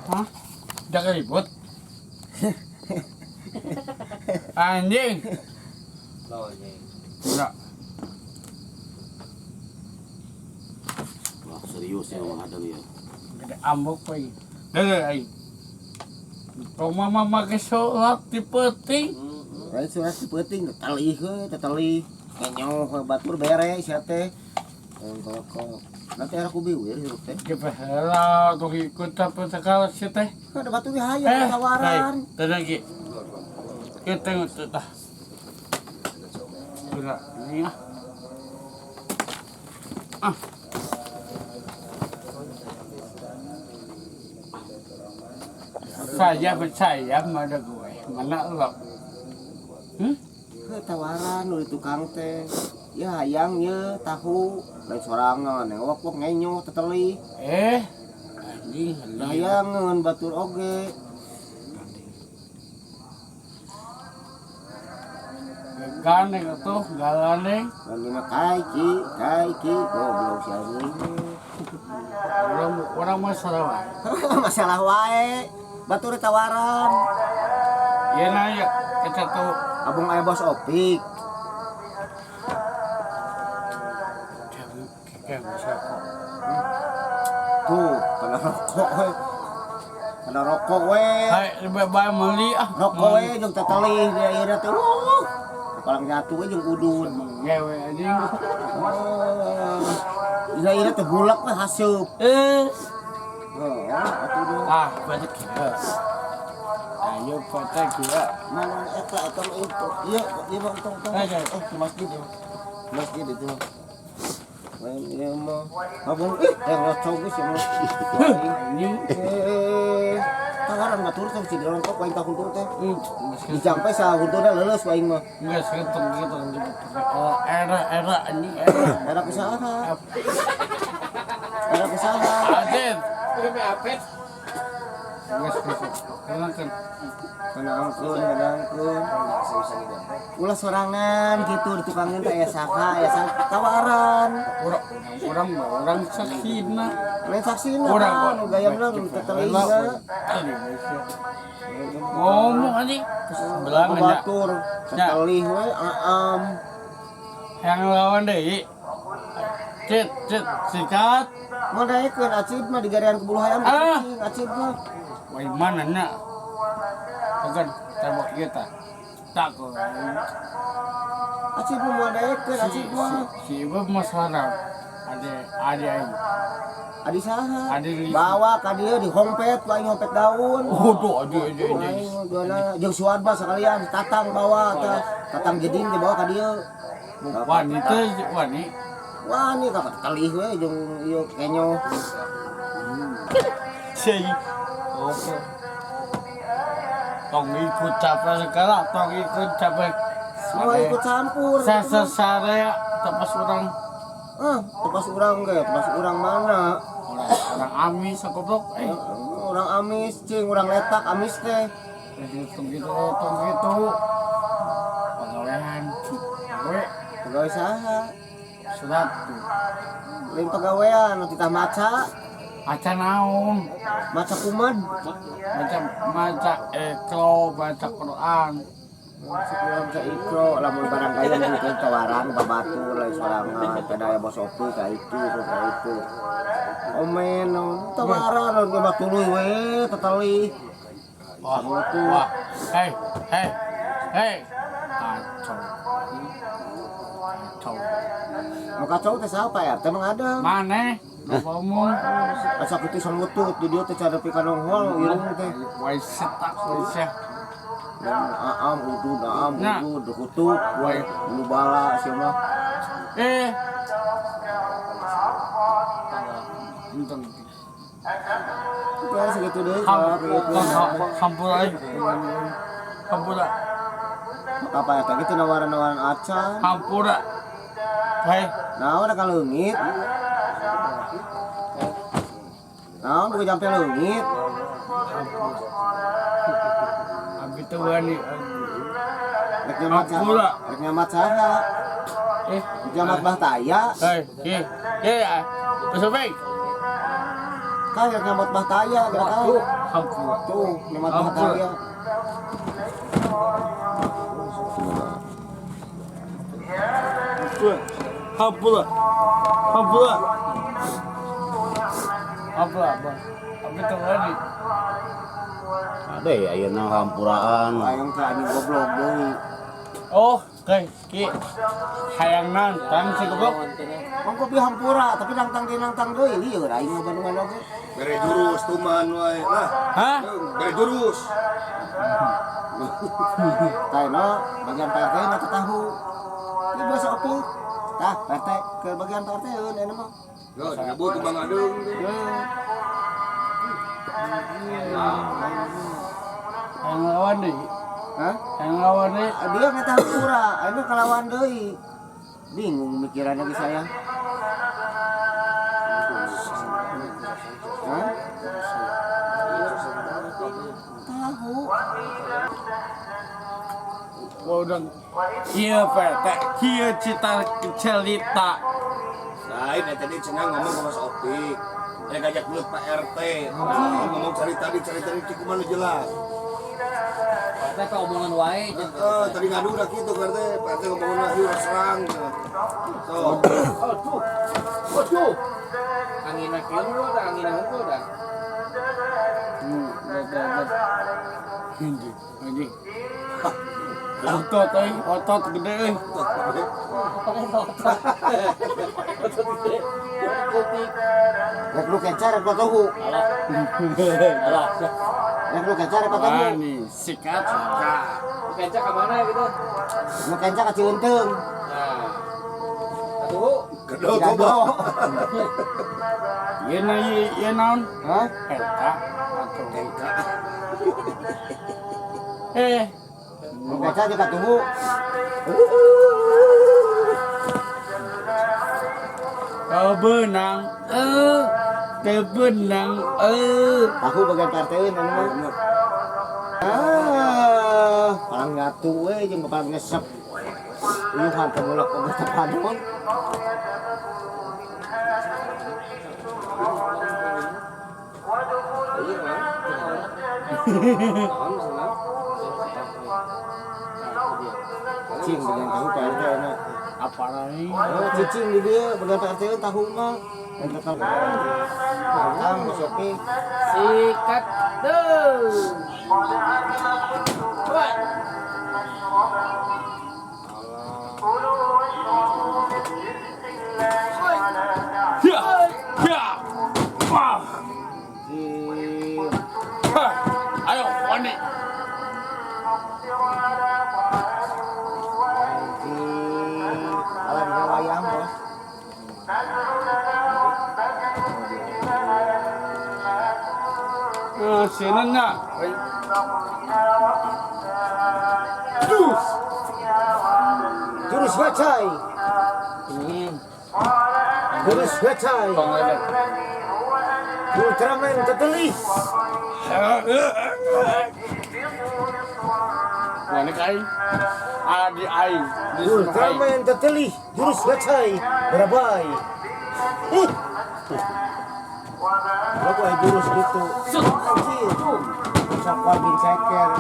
Hah? Jangan ribut. Anjing. Lo anjing. Enggak. Wah, serius ya menghadang ya. Gede ambok poy. Deh ai. Kau mama make sholat di peuting. Lain surat penting tetalih we, tetalih. Kenyo batur beres sia teh. Kok nanti aku biwir hirup teh. Gepela tuh ikut apa sekali sih teh. Ada batu ge hayang tawaran. Teh lagi. Kita ngutut tah. Enggak, ini ah. Ah. Saya percaya pada gue. Mana lo? Tawaran nu tukang teh. Ya hayang ye tahu lain sorangan wok ngenyo teteli. Anjing, Hayangeun batur oge. gandeng atuh, galandeng. Lagi mah kaiki goblok si anjing. Orang masalah wae. Masalah wae. Batur tawaran. Ieu nanya kita tuh Abung aya bos opik. kayak bisa kok. Tuh, kena rokok we. Kena rokok we. Hai, lebih baik meuli ah. Rokok we jeung teteli dia ieu teh. Palang nyatu we jeung udun. Ngewe anjing. Ieu teh bulak we haseup. Oh, atuh dia. Ah, banyak kita. Ayo foto kita. Mana eta itu. Iya, ieu mah tong. Ke masjid ya. Masjid itu. Ieu mah abang ngocok geus ya mah. Anjing. Tawaran batur teh si rontok wae tah huntur teh. Dijampe sa hunturna leuleus wae mah. Enggak segitu gitu. Oh, era anjing. Era kusaha? Era kusaha? Adit. Ini apet. Enggak segitu. Kenalkan. Kenangkeun. Ulah sorangan gitu di tukangin teh aya saha tawaran. Orang saksina. Lain saksina Urang kan kok. gayamna tetelinga. Ngomong anjing. Belang aja. Batur tetelih we aam. Yang lawan deui. Cit, sikat. Madaekeun acid mah di garean kebulu hayam cicing acid mah. Wai mana nya? Tegan tembok kita. Tak kok. Acid mah madaekeun acid mah. Si ibu masalah. Ada aing. Adi saha? Adi Bawa ka dieu dihompet wae ngompet daun. Waduh, aja. Wae dona jeung suarba sakalian tatang bawa tah. Tatang jeding dibawa ka dieu. Wanita. Wah, ini kapan kalih we jeung ieu kenyo. Cai. Oke. Tong ikut capek sekarang, tong ikut capek. Mau ikut campur. Sesare tepas orang Tepas urang mana? orang amis goblok. Orang amis, cing, urang letak amis teh. Tong gitu. Pegawaian. Pegawai saha? Surat tuh. Lain pegawaian titah maca, Maca naon? maca kumad. Maca ekro, baca Quran. Sekurang sa ikro, lamun barang kaya gitu tawaran babatur lain sorangan kada aya bos opi ka itu. Omen tawaran ge batuluy we teteli. Wah. Hei. Kacau. Mau kacau teh siapa ya? Teh mengadang. Mana? Ngomong. Asa kitu sangutut di dieu teh cadepi ka nonghol irung teh. Waiset. Aam udud hutuk wae nu bala sia mah. Untung. Itu harus segitu deui. Hampura. Apa eta kitu nawaran-nawaran acan. Hampura. Hei, Naon ka leungit? Naon bukan sampai leungit? abi teu wani. Rek nyamat Hampura. Rek nyamat saha? Nyamat bah taya. Hei, Pesobek. Kaya nyamot Bahtaya, gerak Hampura. tuh nyamot Ampun. Bahtaya. Hampura. Hampura. Hampura. Apa itu lagi? Ada ya ayeuna hampuraan. Ayang teh anjing goblok deui. Oh, ki. Hayang nantang si goblok. Mong kopi hampura tapi nangtang di nangtang deui lieur aing mah Bandungan oge. Bere jurus tuman wae lah. Hah? Bere jurus. Taeno bagian PRT na tahu. Ini bahasa opi. Tah, PRT ke bagian PRT eun anu mah. Yo, nyebut Bang Adung. Yang lawan deh. Hah? Yang lawan deh. Dia nggak tahu pura, ini kelawan deui. Bingung mikiran lagi saya. Hah? Tahu. Gua udah. Iya, PT. Iya cita cerita. Lain tadi cenah ngomong sama Mas Opik. Ngajak dulu Pak RT. Ngomong cari tadi cikuman jelas. Tapi kok omongan wae Tadi ngadu udah gitu Pak RT. Pak RT ngomongin lagi udah serang. So, Waduh. Angin kieu lu da angin hungkul da. Anjing. Otot gede euy. Rek lu kencar rek tahu. Alah. Rek lu kencar rek tahu. Ani sikat. Kencak ke mana gitu? Lu kencar ka Ciunteung. Nah. Atuh. kedol coba. Ieu naon? Hah? Eta atau Tengka. Lu kencar di katuhu. Kebenang, kebenang, Tahu bagian PRT eun anu mah. Palang ngatu we jeung palang ngesep. Ieu hantu mulak ke tepanon. Cing bagian tahu PRT na. apa lagi? Oh, cicing di dia bagian PRT eun tahu mah. Dan tetap Kang masuk ke Sikat tuh. Ya, ya, wah, ayo Wani. alam wayang bos. Sini nak. Dus. Jurus wacai. Jurus wacai. Ultraman tetelis. Wani kai. Adi ai. Ultraman tetelis. Jurus wacai. Berabai. Berapa jurus gitu? Anjir. Sok bin ceker.